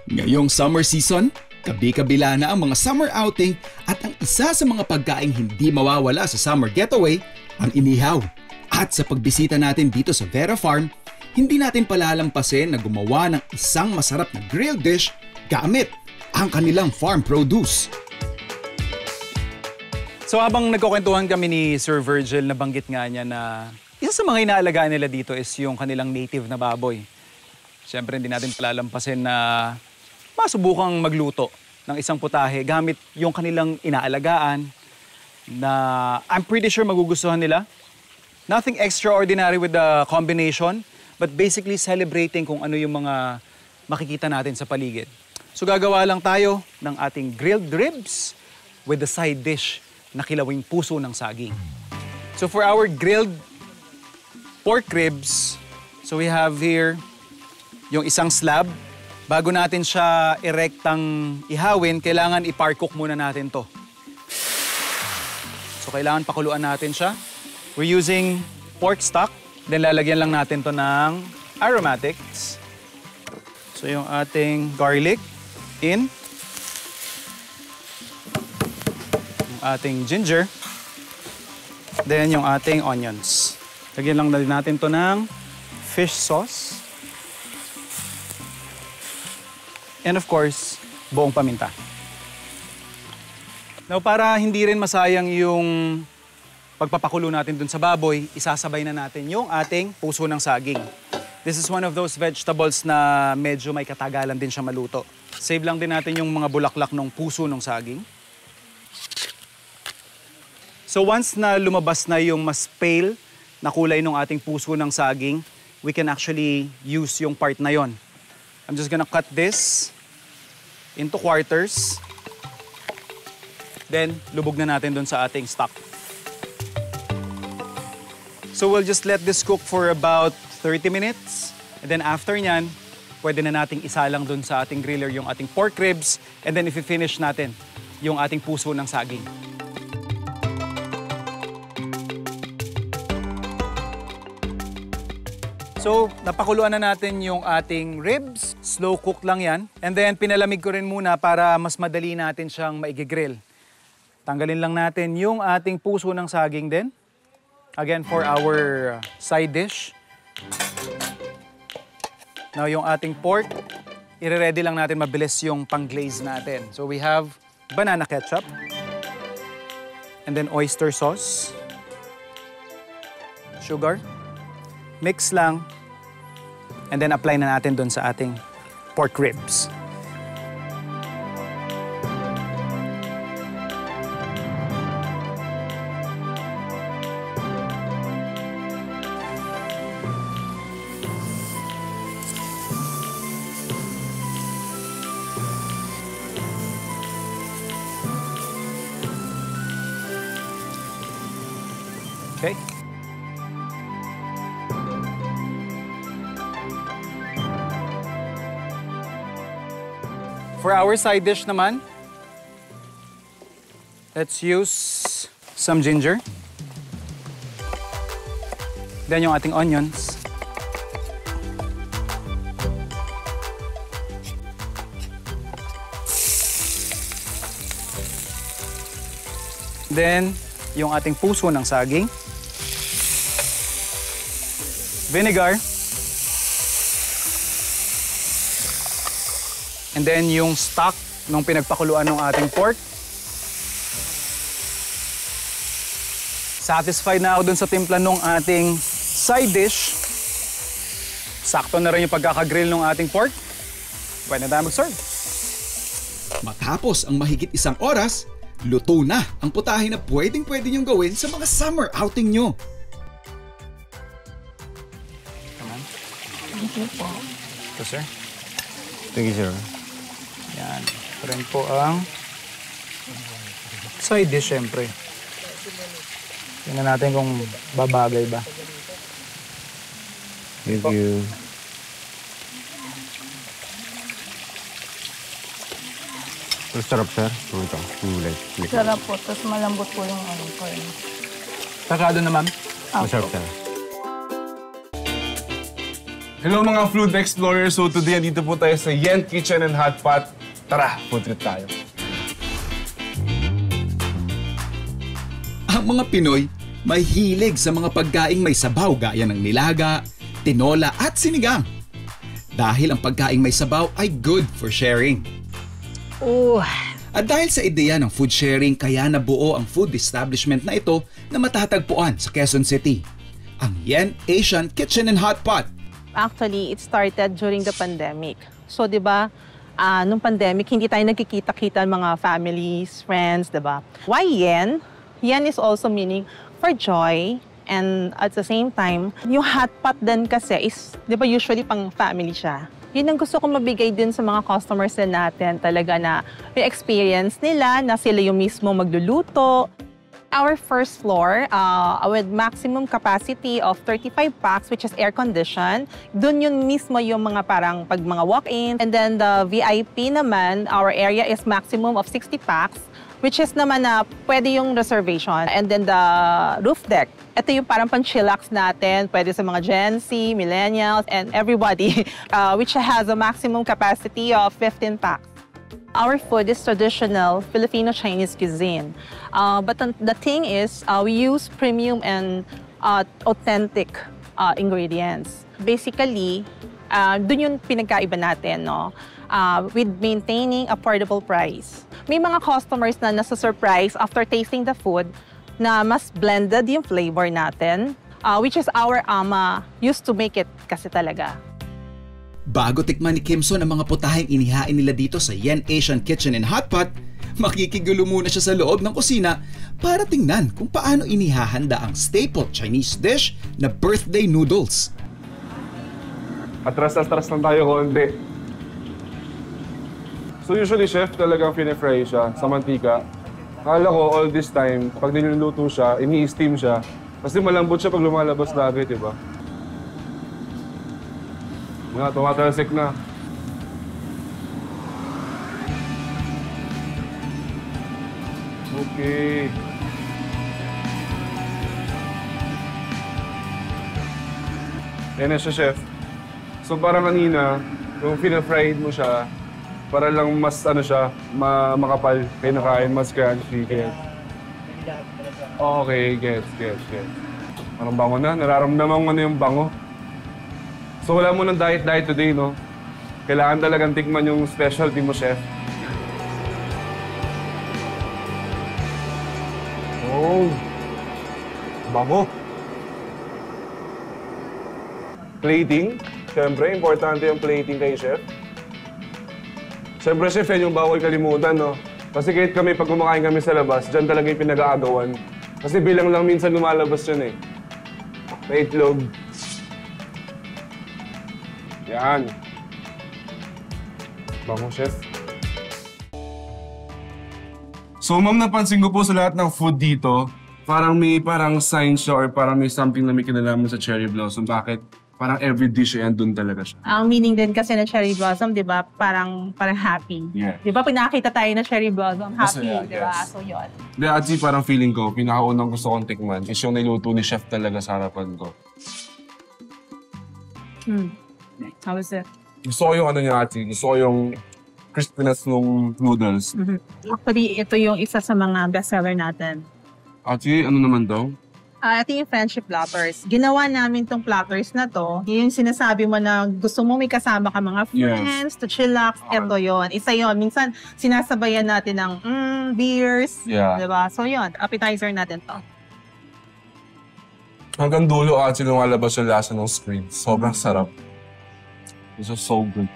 Ngayong summer season, kabi-kabila na ang mga summer outing at ang isa sa mga pagkaing hindi mawawala sa summer getaway, ang inihaw. At sa pagbisita natin dito sa Vera Farm, hindi natin palalampasin na gumawa ng isang masarap na grilled dish gamit ang kanilang farm produce. So habang nagkukwentuhan kami ni Sir Virgil, nabanggit nga niya na isa sa mga inaalagaan nila dito is yung kanilang native na baboy. Siyempre hindi natin palalampasin na masubukang magluto ng isang putahe gamit yung kanilang inaalagaan na I'm pretty sure magugustuhan nila. Nothing extraordinary with the combination, but basically celebrating kung ano yung mga makikita natin sa paligid. So gagawa lang tayo ng ating grilled ribs with the side dish na kilawing puso ng saging. So for our grilled pork ribs, so we have here yung isang slab. Bago natin siya erektang ihawin, kailangan i-par-cook muna natin to. So kailangan pakuluan natin siya. We're using pork stock. Then lalagyan lang natin to ng aromatics. So yung ating garlic in. Yung ating ginger. Then yung ating onions. Lagyan lang natin to ng fish sauce. And of course, buong paminta. Now, para hindi rin masayang yung pagpapakulo natin dun sa baboy, isasabay na natin yung ating puso ng saging. This is one of those vegetables na medyo may katagalan din siya maluto. Save lang din natin yung mga bulaklak ng puso ng saging. So once na lumabas na yung mas pale na kulay ng ating puso ng saging, we can actually use yung part na yon. I'm just gonna cut this into quarters. Then, lubog na natin dun sa ating stock. So we'll just let this cook for about 30 minutes. And then after nyan, pwede na nating isalang dun sa ating griller yung ating pork ribs. And then i-finish natin yung ating puso ng saging. So, napakuluan na natin yung ating ribs. Slow cook lang yan. And then, pinalamig ko rin muna para mas madali natin siyang maigigrill. Tanggalin lang natin yung ating puso ng saging din. Again, for our side dish. Now, yung ating pork, i-ready lang natin mabilis yung pang-glaze natin. So, we have banana ketchup. And then, oyster sauce. Sugar. Mix lang. And then apply na natin dun sa ating pork ribs. Okay. For our side dish naman, let's use some ginger. Then yung ating onions. Then yung ating puso ng saging. Vinegar. And then yung stock nung pinagpakuluan ng ating pork. Satisfied na ako dun sa timpla nung ating side dish. Sakto na rin yung pagkakagrill ng ating pork. Pwede na tayo mag-serve. Matapos ang mahigit isang oras, luto na ang putahe na pwedeng-pwede niyong gawin sa mga summer outing nyo. Thank you po. Ito, sir. Thank you, sir. Yan. Ito rin po ang side dish, syempre. Tingnan natin kung babagay ba. Thank you. Sarap, sir. Ito, gulay. Sarap po, tapos malambot po yung corn. Sakado na, ma'am. Masarap, sir. Hello mga food explorers. So today, dito po tayo sa Yen Kitchen and Hot Pot. Tara, food trip tayo. Ang mga Pinoy may hilig sa mga pagkaing may sabaw gaya ng nilaga, tinola at sinigang. Dahil ang pagkaing may sabaw ay good for sharing. At dahil sa ideya ng food sharing, kaya nabuo ang food establishment na ito na matatagpuan sa Quezon City. Ang Yen Asian Kitchen and Hot Pot. Actually, it started during the pandemic. So, di ba, nung pandemic, hindi tayo nagkikita-kita mga families, friends, di ba? Why yen? Yen is also meaning for joy. And at the same time, yung hot pot din kasi is, di ba, usually pang family siya. Yun ang gusto ko mabigay din sa mga customers din natin talaga na yung experience nila, na sila yung mismo magluluto. Our first floor, with maximum capacity of 35 packs, which is air-conditioned. Doon yun mismo yung mga parang pag mga walk-in. And then the VIP naman, our area is maximum of 60 packs, which is naman na pwede yung reservation. And then the roof deck, ito yung parang pang-chillax natin, pwede sa mga Gen Z, millennials, and everybody, which has a maximum capacity of 15 packs. Our food is traditional Filipino-Chinese cuisine. But the thing is, we use premium and authentic ingredients. Basically, dun yung pinagkaiba natin, no? With maintaining affordable price. May mga customers na nasa-surprise after tasting the food na mas blended yung flavor natin, which is our ama used to make it kasi talaga. Bago tikman ni Kimson ang mga putaheng inihain nila dito sa Yen Asian Kitchen and Hot Pot, makikigulo muna siya sa loob ng kusina para tingnan kung paano inihahanda ang staple Chinese dish na birthday noodles. Atras lang tayo konti. So usually, chef, talagang fine-fry siya sa mantika. Akala ko all this time, pag niluluto siya, ini-steam siya. Kasi malambot siya pag lumalabas lagi, di ba? Nga, tumatalsik na. Okay. Yan na siya, chef. So parang kanina, kung fina-fried mo siya, para lang mas ano siya, makapal, kinakain, mas crunchy. Okay, gets. Parang bango na, nararamdaman mo na yung bango. So wala mo ng diet today, no? Kailangan talagang tikman yung specialty mo, chef. Oh! Bango! Plating. Siyempre, importante yung plating kay chef. Siyempre, chef, yan yung bawal kalimutan, no? Kasi kahit kami, pag kumakain kami sa labas, dyan talaga yung pinag-aagawan. Kasi bilang lang minsan lumalabas yun, eh. May itlog. Yan. Bango, chef. So, ma'am, napansin ko po sa lahat ng food dito, parang may sign siya or parang may something na may kinalaman sa cherry blossom. Bakit? Parang every dish yan, dun talaga siya. Ang meaning din kasi na cherry blossom, di ba, parang happy. Yeah. Di ba, pag nakakita tayo na cherry blossom, happy, Masaya, di ba? yes. So, yun. Hindi, actually, parang feeling ko, pinakaunang gusto kong tikman is yung niluto ni chef talaga sa harapan ko. How is it? Gusto ko yung ano niya, actually. Gusto ko yung crispiness ng noodles. Actually, ito yung isa sa mga bestseller natin. Actually, ano naman daw? Ito yung friendship platters. Ginawa namin tong platters na to. Yung sinasabi mo na gusto mo may kasama ka mga friends, to chillax. Ito yon. Isa yon. Minsan, sinasabayan natin ng beers. Yeah. Diba? So yun, appetizer natin to. Hanggang dulo, actually, lumalabas yung lasa ng screen. Sobrang sarap. It's just so good.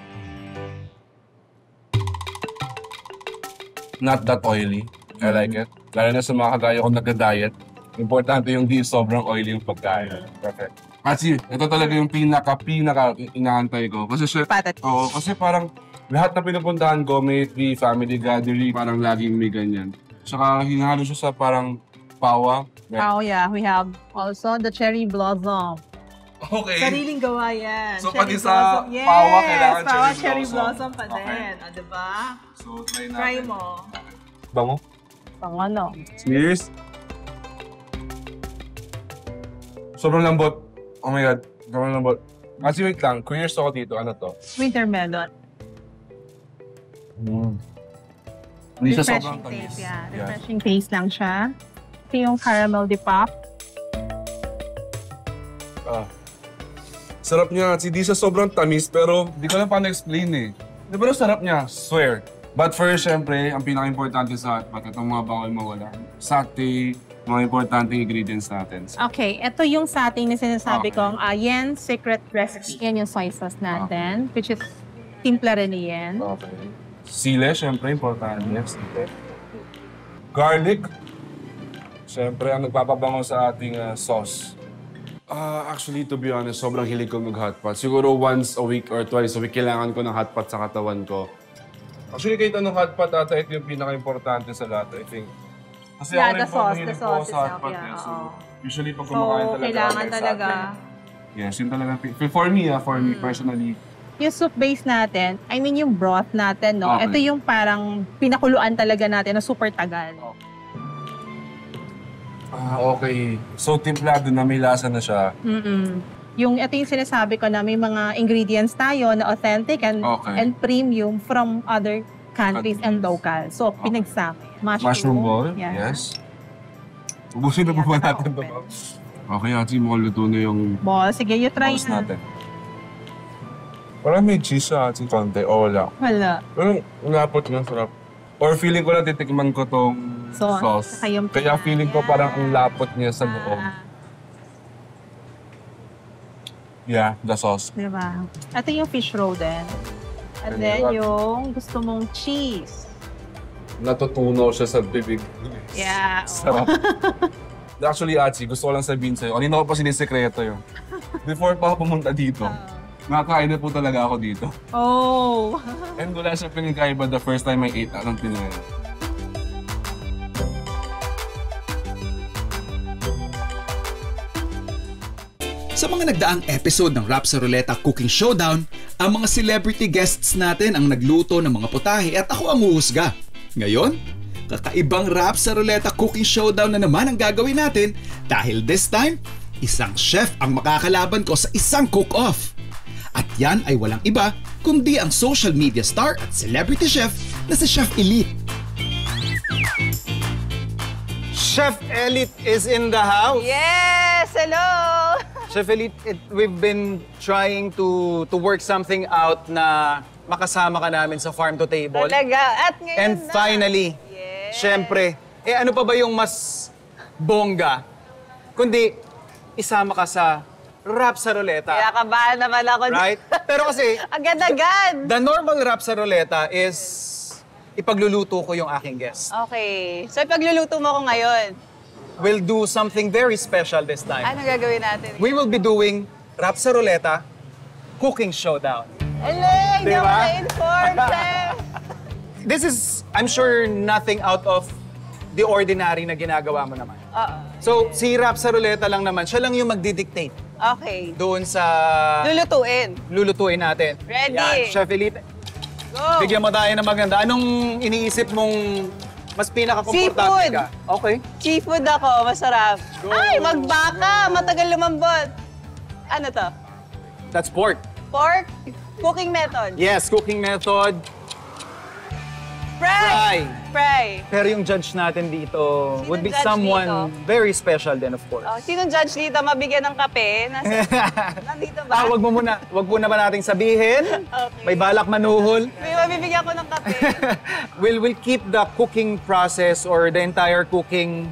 Not that oily. I like it. Lalo na sa mga kagaya ko nagka-diet. Importante yung di sobrang oily yung pagkain. Perfect. Actually, ito talaga yung pinaka inaantay ko. Kasi kasi parang lahat na pinupuntahan ko, may family gathering, parang laging may ganyan. Tsaka hinahalo siya sa parang pawa. Oh yeah, we have also the cherry blossom. Okay. Sariling gawa yan. So, cherry pati sa blossom. pawa, kailangan pawa, cherry blossom. pa din. Okay. Diba? So, try natin. Try mo. Bango? Pang ano? Cheers! Sobrang lambot. Oh my God. Sobrang lambot. Kasi wait lang, curious ako dito. Ano to? Winter melon. Hindi siya Refreshing sobrang tamis. taste, yeah. Refreshing taste lang siya. Ito yung caramel depop. Sarap niya. Hindi siya sobrang tamis, pero di ko lang paano explain eh. Di ba sarap niya? Swear. But first, syempre, ang pinaka-importante sa hotpot, itong mga bawal mawala. Satay, mga importanteng ingredients natin. Okay, ito yung sa ating na sinasabi Okay. kong Yen secret recipe. Yan yung soy sauce natin, which is simpla rin ni Yen. Okay. Sile, syempre, importante. Sile. Garlic. Syempre, ang nagpapabango sa ating sauce. Actually, to be honest, sobrang hilig ko mag-hotpot. Siguro once a week or twice a week, kailangan ko ng hotpot sa katawan ko. Actually, kahit anong hotpot ata, ito yung pinaka-importante sa lahat, I think. Kasi Yeah, ako rin the po, sauce, mahilig the po sauce ako sa itself, hotpot. yeah, So, oo. usually pag So, kumakain talaga kailangan ako, talaga. Yes, yun talaga. For me personally. Yung soup base natin, I mean yung broth natin, no? Okay. Ito yung parang pinakuluan talaga natin na super tagal. Okay. So, timplado na may lasa na siya. Ito yung sinasabi ko na may mga ingredients tayo na authentic and Okay. and premium from other countries and local. So, pinagsama. Mushroom ball, Yeah. yes. Ubusin na po ba Yeah, natin ito? open. Okay, ati mukhang luto na yung Ball, sige, you try sauce na. natin. Parang may cheese sa ating konti, o wala. Wala. Pero lapot nga, sarap. Or feeling ko na titikman ko tong sauce. saka yung Kaya feeling ko parang ang lapot niya sa loob. Yeah, the sauce. Diba? Ito yung fish roll din. And And then what? yung gusto mong cheese. Natutunaw siya sa bibig. Yeah. Sarap. Actually, Atsi, gusto ko lang sabihin sa'yo. Kanina ko pa sinisekreto yun. Before pa ako pumunta dito, nakakain na po talaga ako dito. Oh! And wala siya pinagkaiba the first time I ate anong tinayin. Sa mga nagdaang episode ng Rap sa Ruleta Cooking Showdown, ang mga celebrity guests natin ang nagluto ng mga putahe at ako ang uhusga. Ngayon, kakaibang Rap sa Ruleta Cooking Showdown na naman ang gagawin natin dahil this time, isang chef ang makakalaban ko sa isang cook-off. At yan ay walang iba kundi ang social media star at celebrity chef na si Chef Elite. Chef Elite is in the house. Yes! Hello! Chef Elite, we've been trying to work something out na makasama ka namin sa Farm to Table. Talaga. At ngayon And na. finally, Yes. syempre, ano pa ba yung mas bongga? Kundi, isama ka sa Rap sa Ruleta. Kinakabahan naman ako. Right? Pero kasi, Agad-agad. the normal Rap sa Ruleta is ipagluluto ko yung aking guest. Okay. So, ipagluluto mo ko ngayon. We'll do something very special this time. Ano gagawin natin? We will be doing Rap sa Ruleta Cooking Showdown. Hello! Hindi Diba? ako na-inform, chef. This is, I'm sure, nothing out of the ordinary na ginagawa mo naman. Oo. So, si Rap sa Ruleta lang naman, siya lang yung magdidictate Okay. doon sa Lulutuin. lulutuin natin. Ready. Yan, Chef Elite, Go! bigyan mo tayo ng maganda. Anong iniisip mong mas pinaka-komportable Seafood. ka? Okay. Seafood ako. Masarap. Ay, magbaka. Matagal lumambot. Ano to? That's pork. Pork? Cooking method. Yes, cooking method. Fry! Fry. Pero yung judge natin dito Sino would be judge someone dito? very special din, of course. Oh, sinong judge dito? Mabigyan ng kape? Nandito ba? Wag muna ba nating sabihin? Okay. May balak manuhol. May mabibigyan ko ng kape. We'll keep the cooking process or the entire cooking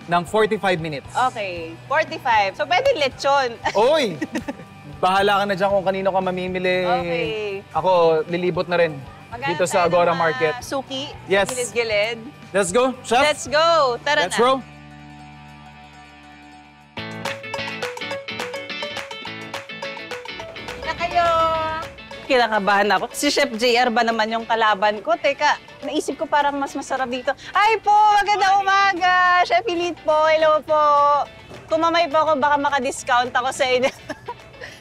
ng 45 minutes. Okay, 45. So, pwede lechon. Oy! Bahala ka na dyan kung kanino ka mamimili. Okay. Ako, lilibot na rin. Maghanap Dito sa tayo ng Agora mga Market. Suki. Yes. Gilid-gilid. Let's go, Chef. Let's go. Tara Let's na. roll. Na kayo. Kinakabahan ako. Si Chef JR ba naman yung kalaban ko? Teka, naisip ko parang mas masarap dito. Hi po! Magandang umaga! Chef Elite po. Hello po. Kumamay po ako, baka maka-discount ako sa inyo.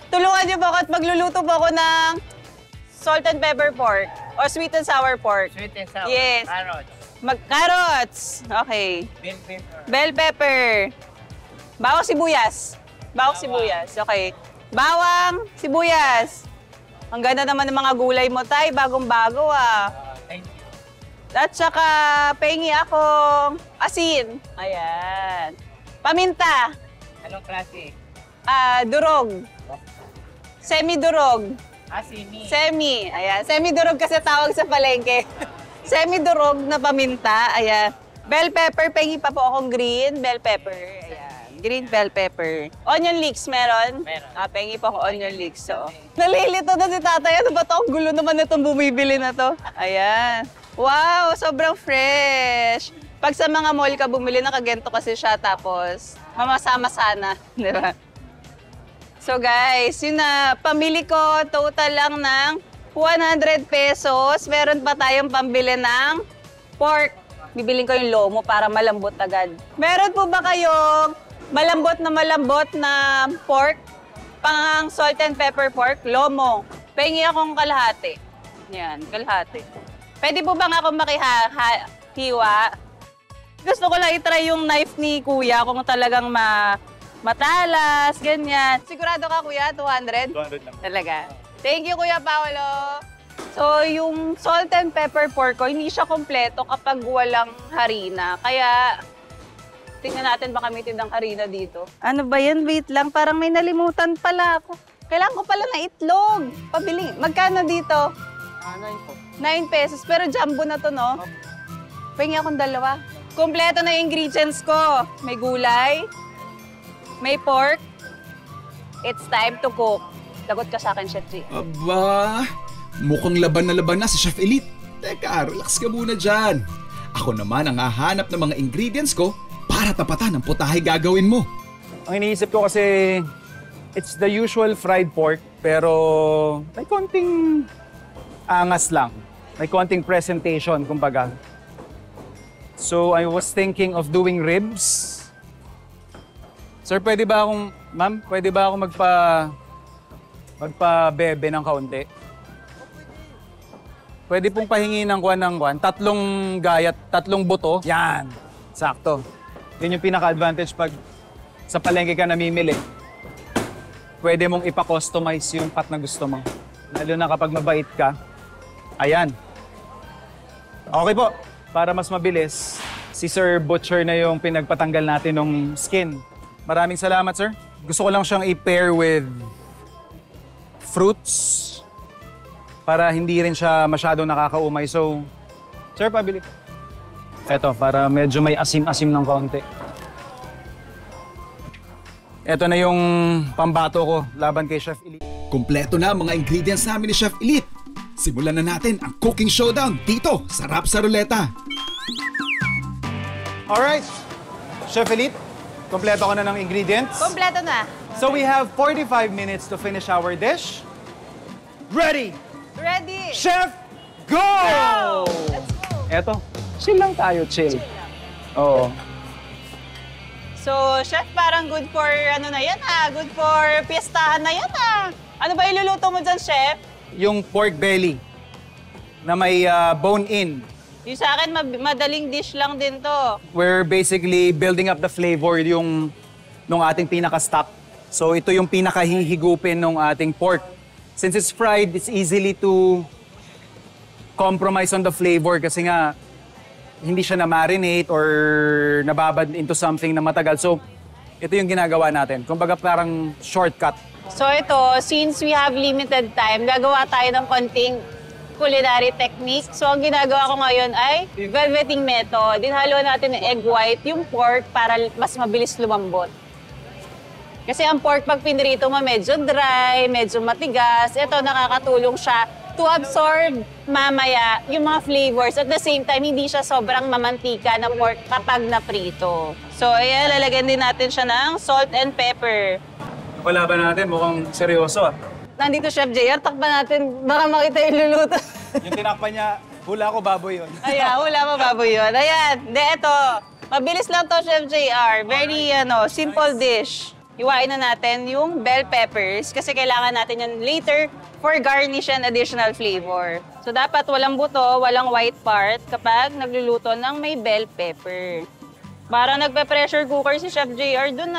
Tulungan niyo po ako at magluluto po ako ng salt and pepper pork or sweet and sour pork. Sweet and sour. Yes. Carrots. Carrots. Okay. Bell pepper. Bell pepper. Bawang sibuyas. Bawang sibuyas. Okay. Bawang, sibuyas. Ang ganda naman ng mga gulay mo, Tay. Bagong-bago, ah. Thank you. At saka, pengi akong asin. Ayan. Paminta. Anong klase? Durog. Semi-durog. Simi. Semi. Ayan. Semi-durog kasi tawag sa palengke. Semi-durog na paminta. Ayan. Bell pepper. Pengi pa po akong green bell pepper. Ayan. Green bell pepper. Onion leeks meron? Meron. Pengi pa akong onion leeks. So. Nalilito na si tatay. Ano ba ito? Ang gulo naman itong bumibili na to. Ayan. Wow! Sobrang fresh. Pag sa mga mall ka bumili, nakagento kasi siya. Tapos, mamasama sana. Di ba? So guys, yun na. Pamili ko total lang ng 100 pesos. Meron pa tayong pambili ng pork. Bibiling ko yung lomo para malambot agad. Meron po ba kayong malambot na pork? Pang salt and pepper pork? Lomo. Pengi akong kalahati. Yan, kalahati. Pwede po ba nga akong makihiwa? Gusto ko lang itry yung knife ni Kuya kung talagang matalas, ganyan. Sigurado ka, Kuya? 200? 200 lang. Talaga. Thank you, Kuya Paolo. So, yung salt and pepper pork ko, hindi siya kompleto kapag walang harina. Kaya, tingnan natin baka may tindang harina dito. Ano ba yan? Wait lang, parang may nalimutan pala ako. Kailangan ko pala na itlog. Pabili. Magkano dito? 9 po. 9 pesos. Pero jumbo na to, no? Pahingi akong dalawa. Kompleto na yung ingredients ko. May gulay, may pork. It's time to cook. Lagot ka sa akin, Chef G. Aba, mukhang laban na si Chef Elite. Teka, relax ka muna dyan. Ako naman ang hahanap ng mga ingredients ko para tapatan ang putahe gagawin mo. Ang iniisip ko kasi, it's the usual fried pork, pero may konting angas lang. May konting presentation, kumbaga. So, I was thinking of doing ribs. Sir, pwede ba akong, ma'am, pwede ba akong magpa-bebe ng kaunti? Pwede pong pahingi ng tatlong gayat, tatlong buto. Yan, sakto. Yun yung pinaka-advantage pag sa palengke ka namimili. Pwede mong ipa-customize yung cut na gusto mo. Lalo na kapag mabait ka. Ayan. Okay po. Para mas mabilis, si Sir Butcher na yung pinagpatanggal natin ng skin. Maraming salamat, sir. Gusto ko lang siyang i-pair with fruits para hindi rin siya masyadong nakakaumay. So, sir, pabili. Eto, para medyo may asim-asim ng kaunti. Eto na yung pambato ko laban kay Chef Elite. Kumpleto na ang mga ingredients namin ni Chef Elite. Simulan na natin ang cooking showdown dito sa Rap sa Ruleta. Alright, Chef Elite, kompleto ka na ng ingredients. Kompleto na. So we have 45 minutes to finish our dish. Ready, Ready. Chef, go! Let's go. Eto, chill lang tayo, chill. Oo. So, Chef, parang good for ano na yan good for piestahan na yan Ano ba iluluto mo dyan, Chef? Yung pork belly na may bone-in. Yung sa akin, madaling dish lang din to. We're basically building up the flavor nung ating pinaka-stock. So ito yung pinakahihigupin ng ating pork. Since it's fried, it's easily to compromise on the flavor kasi nga hindi siya na-marinate or nababad into something na matagal. So ito yung ginagawa natin. Kumbaga parang shortcut. So ito, since we have limited time, gagawa tayo ng konting culinary technique. So ang ginagawa ko ngayon ay velveting method. Dinhalo natin ng egg white, yung pork para mas mabilis lumambot. Kasi ang pork pag pinirito mo medyo dry, medyo matigas. Ito nakakatulong siya to absorb mamaya yung mga flavors. At the same time, hindi siya sobrang mamantika na pork kapag naprito. So ayan, lalagyan din natin siya ng salt and pepper. Wala ba natin? Mukhang seryoso. Nandito Chef JR, takpan natin. Baka makita yung luluto. Yung tinakpan niya, hula ko baboy yun. Ayan, hula mo baboy yun. Ayan, eto. Mabilis lang to, Chef JR. Very, simple dish. Iwain na natin yung bell peppers kasi kailangan natin yan later for garnish and additional flavor. So, dapat walang buto, walang white part kapag nagluluto ng may bell pepper. Parang nagpe-pressure cooker si Chef JR dun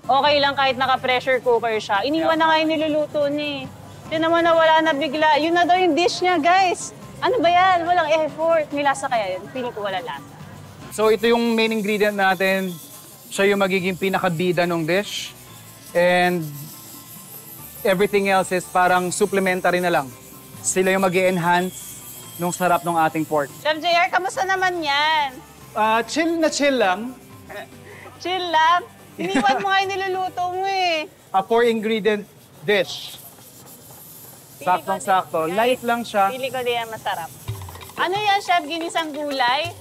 okay lang kahit naka-pressure cooker siya. Iniwan na nga yung niluluto niya eh. Yun naman nawala na bigla. Yun na daw yung dish niya, guys. Ano ba yan? Walang effort. May lasa kaya yun? Feeling ko wala lasa. So ito yung main ingredient natin. Siya yung magiging pinakabida ng dish. And everything else is parang supplementary na lang. Sila yung mag-enhance nung sarap ng ating pork. Chef JR, kamusta naman yan? Chill na chill lang. Chill lang. Iniwan mo nga yung niluluto mo eh. A 4-ingredient dish. Saktong-sakto. Light lang siya. Pili ko din yan masarap. Ano yan, Chef? Ginisang gulay?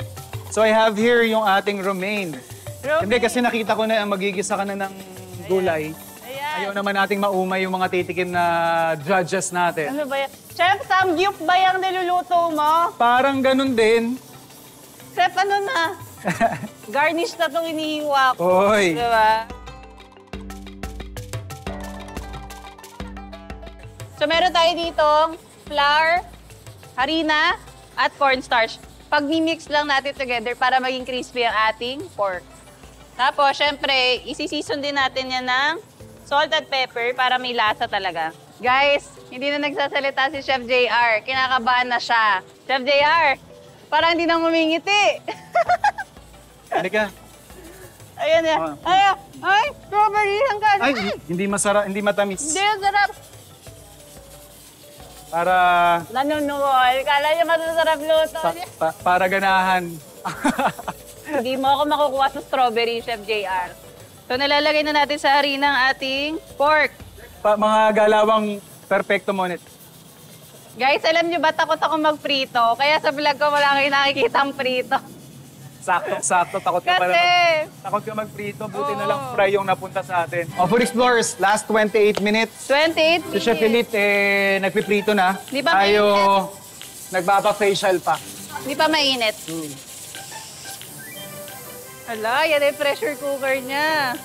So I have here yung ating romaine. Romaine. Hindi kasi nakita ko na magigisa ka na ng gulay. Ayan. Ayaw naman nating maumay yung mga titikim na judges natin. Ano ba yan? Chef, samgyup ba yung niluluto mo? Parang ganun din. Chef, ano na? Garnish na itong inihiwa ko. Oy. Diba? So meron tayo ditong flour, harina, at cornstarch. Pag mimix lang natin together para maging crispy ang ating pork. Tapos, syempre, isi-season din natin yan ng salt at pepper para may lasa talaga. Guys, hindi na nagsasalita si Chef JR. Kinakabahan na siya. Chef JR, parang hindi na ngumingiti. Halika. Ayan yan. Ay, strawberry ang gano'n. Ay, hindi masarap, hindi matamis. Hindi, ang sarap. Para Nanunuol. Kala niya masasarap luto. para ganahan. Hindi mo ako makukuha sa strawberry, Chef JR. So, nalalagay na natin sa harina ang ating pork. Mga galawang perfecto monit. Guys, alam niyo ba, takot ako magprito. Kaya sa vlog ko, wala kayo nakikitang prito. Sakto, takot ka pala. Kasi, Takot ka magprito, buti na lang fry yung napunta sa atin. Food Explorers, last 28 minutes. 28 Si Chef minutes. Elite, nagpiprito na. Di ba Tayo, nagbaba-facial pa. Hindi pa mainit. Hala, yan ay pressure cooker niya.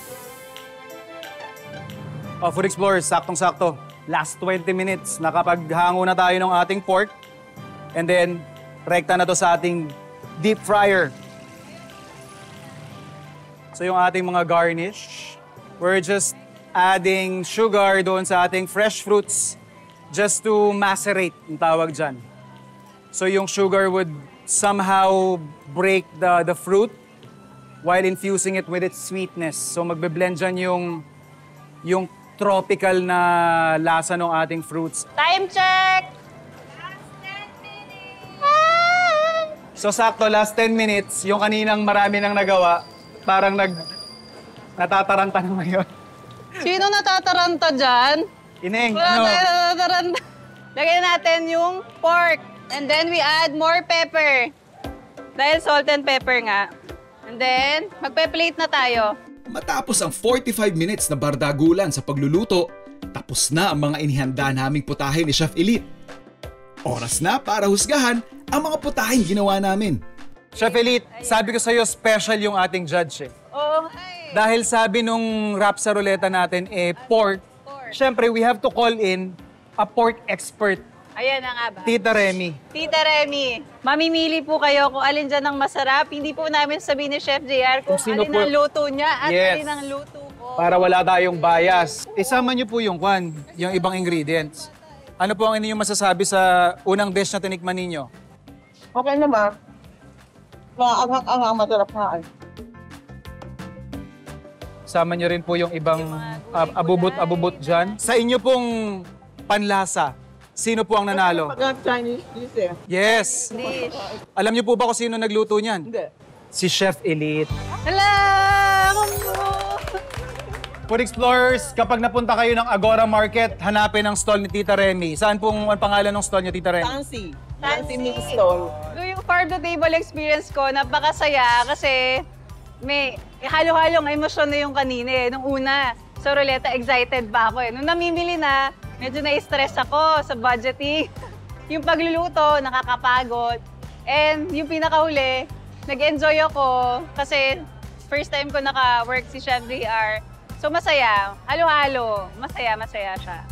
Food Explorers, saktong-sakto. Last 20 minutes, nakapaghango na tayo ng ating pork. And then, rekta na to sa ating deep fryer. So yung ating mga garnish, we're just adding sugar doon sa ating fresh fruits just to macerate, ang tawag dyan. So yung sugar would somehow break the fruit while infusing it with its sweetness. So magbe-blend dyan yung tropical na lasa ng ating fruits. Time check! So sakto, last 10 minutes, yung kaninang marami nang nagawa, parang natataranta na ngayon. Sino natataranta dyan? Ineng, Wala ano? tayo natataranta. Lagyan natin yung pork. And then we add more pepper. Dahil salt and pepper nga. And then, magpe-plate na tayo. Matapos ang 45 minutes na bardagulan sa pagluluto, tapos na ang mga inihanda naming putahe ni Chef Elite. Oras na para husgahan ang mga putaheng ginawa namin. Chef Elite, sabi ko sa'yo, special yung ating judge eh. Oh, Dahil sabi nung rap sa ruleta natin, pork. Siyempre, we have to call in a pork expert, ayan na nga ba? Tita Remy. Tita Remy, mamimili po kayo kung alin dyan ang masarap. Hindi po namin sabihin ni Chef JR kung Kung sino alin po- ang luto niya at Yes. alin ang luto ko. Para wala tayong bias. Isama niyo po yung yung ibang ingredients. Ano po ang inyong masasabi sa unang dish na tinikman ninyo? Okay naman. Ang masarap na. Sama niyo rin po yung ibang abubot-abubot dyan. Sa inyo pong panlasa, sino po ang nanalo? Chinese dish eh. Yes! Dish. Alam niyo po ba kung sino nagluto niyan? Hindi. Si Chef Elite. Hala! Food Explorers, kapag napunta kayo ng Agora Market, hanapin ang stall ni Tita Remy. Saan pong ang pangalan ng stall niyo, Tita Remy? Fancy. Fancy. Meat stall. So yung farm to table experience ko, napakasaya kasi may halo-halong emosyon na yung kanina eh. Nung una, sa ruleta, excited pa ako eh. Nung namimili na, medyo na-stress ako sa budgeting. Yung pagluluto, nakakapagod. And yung pinakahuli, nag-enjoy ako kasi first time ko naka-work si Chef JR. So masaya, halo-halo, masaya siya.